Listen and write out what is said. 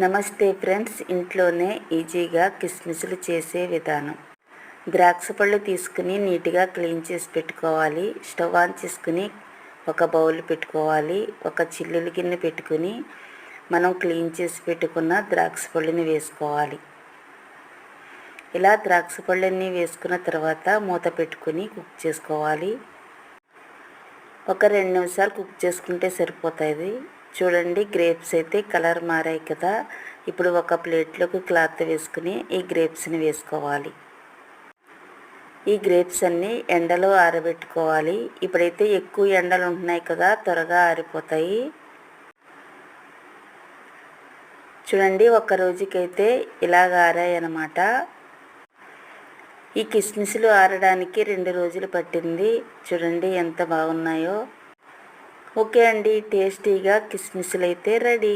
నమస్తే ఫ్రెండ్స్, ఇంట్లోనే ఈజీగా కిస్మిస్లు చేసే విధానం. ద్రాక్ష పళ్ళు తీసుకుని నీట్గా క్లీన్ చేసి పెట్టుకోవాలి. స్టవ్ ఆన్ చేసుకుని ఒక బౌల్ పెట్టుకోవాలి. ఒక చిల్లులు గిన్నె పెట్టుకుని మనం క్లీన్ చేసి పెట్టుకున్న ద్రాక్ష పళ్ళని వేసుకోవాలి. ఇలా ద్రాక్ష పళ్ళన్నీ వేసుకున్న తర్వాత మూత పెట్టుకుని కుక్ చేసుకోవాలి. ఒక 2 నిమిషాలు కుక్ చేసుకుంటే సరిపోతుంది. చూడండి, గ్రేప్స్ అయితే కలర్ మారాయి కదా. ఇప్పుడు ఒక ప్లేట్లోకి క్లాత్ వేసుకుని ఈ గ్రేప్స్ని వేసుకోవాలి. ఈ గ్రేప్స్ అన్నీ ఎండలో ఆరబెట్టుకోవాలి. ఇప్పుడైతే ఎక్కువ ఎండలు ఉంటున్నాయి కదా, త్వరగా ఆరిపోతాయి. చూడండి, ఒక రోజుకైతే ఇలాగ ఆరాయి అన్నమాట. ఈ కిస్మిస్లు ఆరడానికి 2 రోజులు పట్టింది. చూడండి ఎంత బాగున్నాయో. ఓకే అండి, టేస్టీగా కిస్మిస్లు అయితే రెడీ.